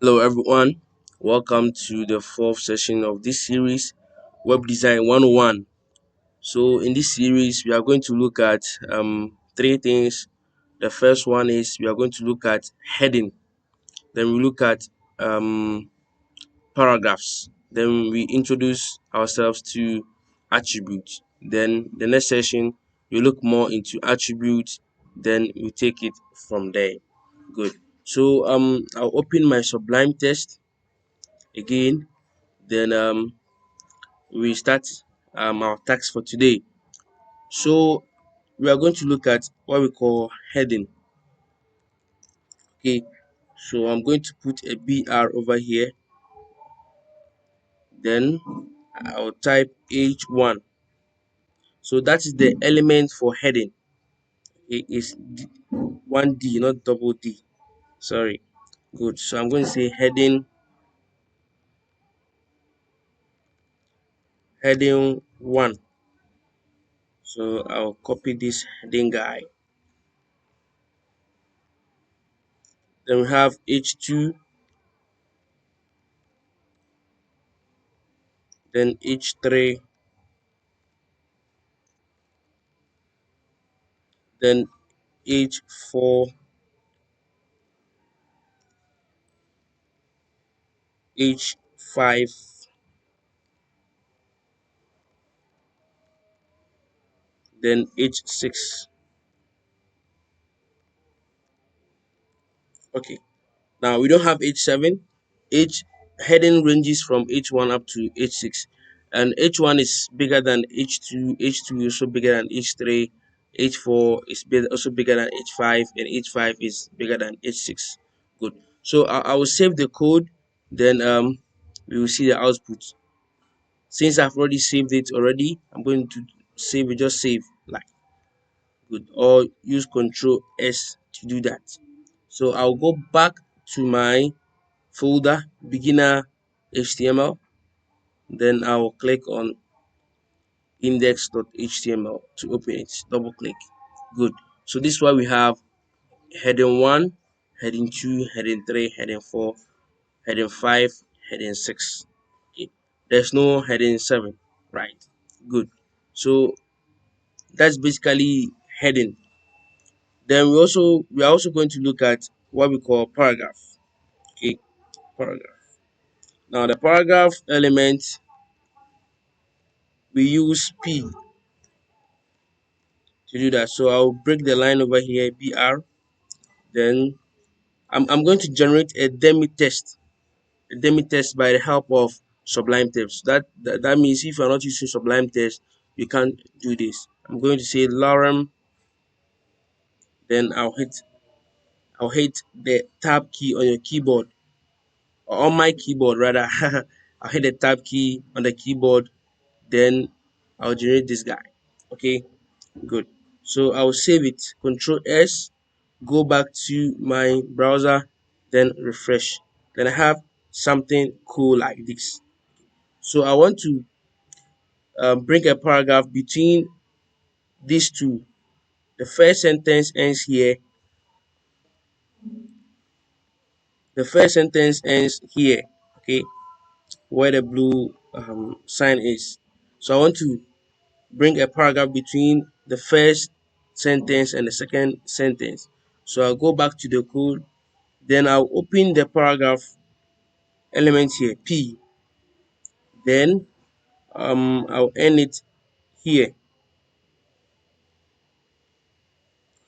Hello, everyone. Welcome to the fourth session of this series, Web Design 101. So, in this series, we are going to look at three things. The first one is we are going to look at heading, then we look at paragraphs, then we introduce ourselves to attributes. Then, the next session, we look more into attributes, then we take it from there. Good. So, I'll open my Sublime test again. Then we start our task for today. So we are going to look at what we call heading. Okay, so I'm going to put a BR over here. Then I'll type H1. So that is the element for heading. It is 1D, not double D. Sorry. Good. So I'm going to say heading 1. So I'll copy this heading guy. Then we have H2, then H3, then H4, H5, then H6. Okay, now we don't have H7. H heading ranges from H1 up to H6, and H1 is bigger than H2. H2 is also bigger than H3. H4 is also bigger than H5, and H5 is bigger than H6. Good. So I will save the code, then we will see the output. Since I've already saved it already, I'm going to save it. Just save like good, or use Control S to do that. So I'll go back to my folder beginner HTML, then I'll click on index.html to open it. Double click. Good. So this is why we have heading 1, heading 2, heading 3, heading 4, heading 5, heading 6. Okay. There's no heading 7, right? Good. So that's basically heading. Then we are also going to look at what we call paragraph. Okay, paragraph. Now the paragraph element, we use P to do that. So I'll break the line over here, BR. Then I'm going to generate a demi test by the help of Sublime Text. That means if you're not using Sublime Text, you can't do this. I'm going to say lorem, then I'll hit the tab key on your keyboard, or on my keyboard rather. I'll hit the tab key on the keyboard, then I'll generate this guy. Okay, good. So I'll save it. Control S, go back to my browser, then refresh. Then I have something cool like this. So I want to bring a paragraph between these two. The first sentence ends here. The first sentence ends here. Okay, where the blue sign is. So I want to bring a paragraph between the first sentence and the second sentence. So I'll go back to the code, then I'll open the paragraph element here, P, then I'll end it here.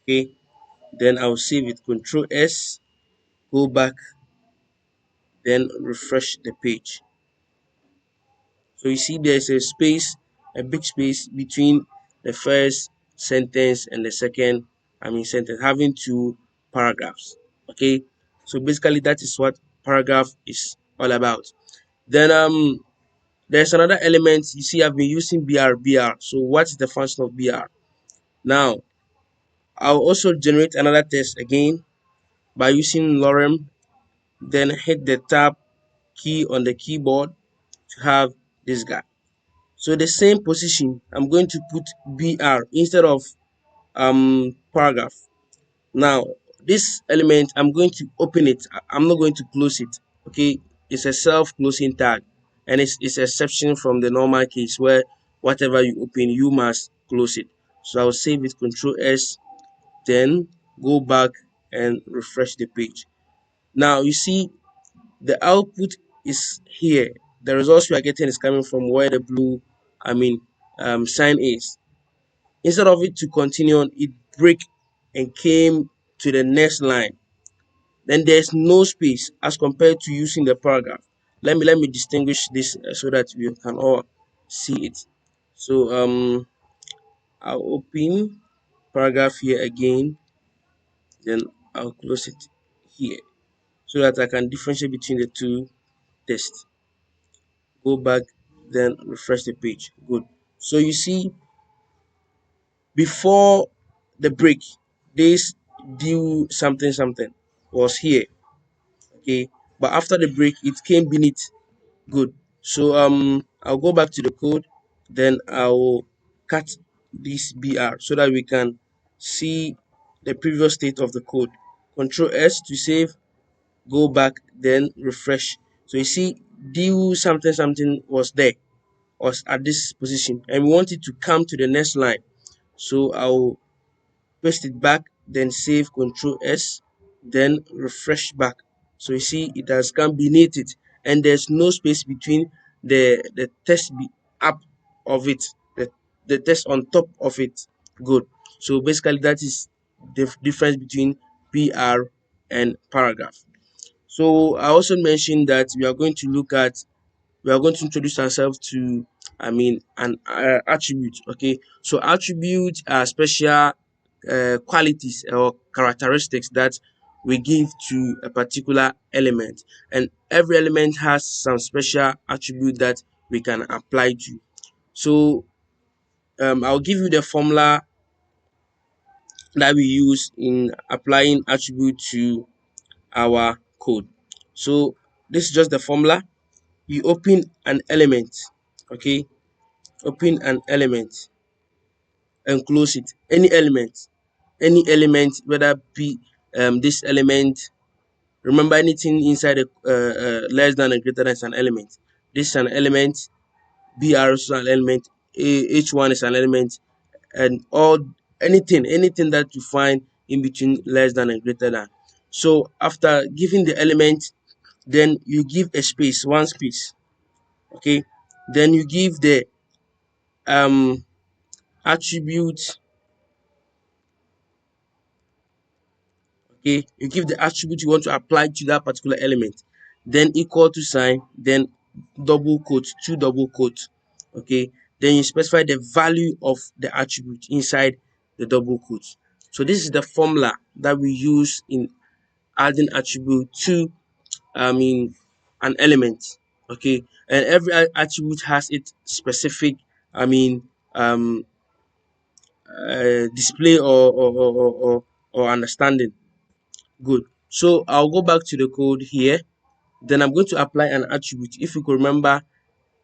Okay, then I'll save it. Control S, go back, then refresh the page. So you see there's a big space between the first sentence and the second sentence, having two paragraphs. Okay, so basically that is what paragraph is all about. Then there's another element. You see I've been using BR. So what's the function of BR? Now I'll also generate another text again by using lorem, then hit the tab key on the keyboard to have this guy. So the same position, I'm going to put BR instead of paragraph. Now this element, I'm going to open it. I'm not going to close it. Okay, it's a self-closing tag, and it's exception from the normal case where whatever you open, you must close it. So I'll save with Control S, then go back and refresh the page. Now you see the output is here. The results we are getting is coming from where the blue, sign is. Instead of it to continue on, it break and came to the next line. Then there's no space as compared to using the paragraph. Let me distinguish this so that we can all see it. So I'll open paragraph here again, then I'll close it here so that I can differentiate between the two tests. Go back, then refresh the page. Good. So you see, before the break, this do something something was here. Okay, but after the break, it came beneath. Good. So I'll go back to the code, then I'll cut this BR so that we can see the previous state of the code. Control S to save, go back, then refresh. So you see, do something something was there, was at this position, and we want it to come to the next line. So I'll paste it back, then save, Control S, then refresh back. So you see it has come beneath it, and there's no space between the text up of it, the text on top of it. Good. So basically that is the difference between PR and paragraph. So I also mentioned that we are going to introduce ourselves to an attribute. Okay, so attributes are special qualities or characteristics that we give to a particular element, and every element has some special attribute that we can apply to. So I'll give you the formula that we use in applying attribute to our code. So this is just the formula. You open an element. Okay, open an element and close it. Any element, whether be this element. Remember, anything inside a less than and greater than is an element. This is an element. BR is an element. H1 is an element, and all anything that you find in between less than and greater than. So after giving the element, then you give a space, one space. Okay, then you give the um attribute. Okay, you give the attribute you want to apply to that particular element, then equal to sign, then double quote, two double quotes. Okay, then you specify the value of the attribute inside the double quotes. So this is the formula that we use in adding attribute to an element. Okay, and every attribute has its specific i mean um display or understanding. Good. So I'll go back to the code here. Then I'm going to apply an attribute. If you could remember,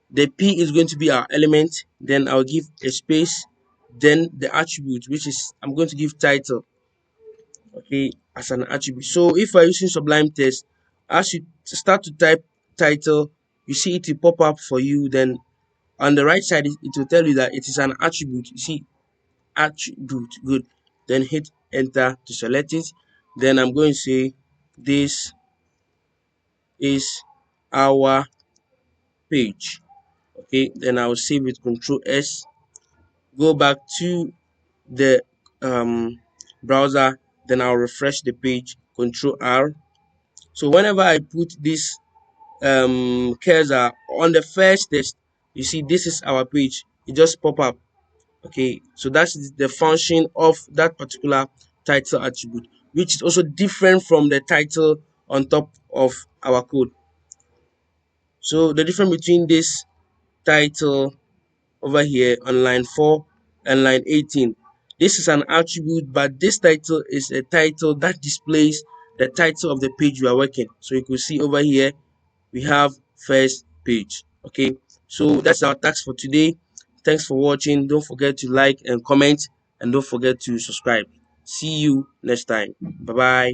the P is going to be our element. Then I'll give a space. Then the attribute, which is I'm going to give title. Okay, as an attribute. So if we're using Sublime Text, as you start to type title, you see it will pop up for you. Then on the right side, it will tell you that it is an attribute. You see attribute. Good. Then hit enter to select it. Then I'm going to say this is our page. Okay, then I'll save it, Control S, go back to the browser, then I'll refresh the page, Control R. So whenever I put this cursor on the first text, you see this is our page, it just pop up. Okay, so that's the function of that particular title attribute, which is also different from the title on top of our code. So the difference between this title over here on line 4 and line 18, this is an attribute, but this title is a title that displays the title of the page you are working. So you can see over here we have first page. Okay, so that's our task for today. Thanks for watching. Don't forget to like and comment, and don't forget to subscribe. See you next time. Bye bye.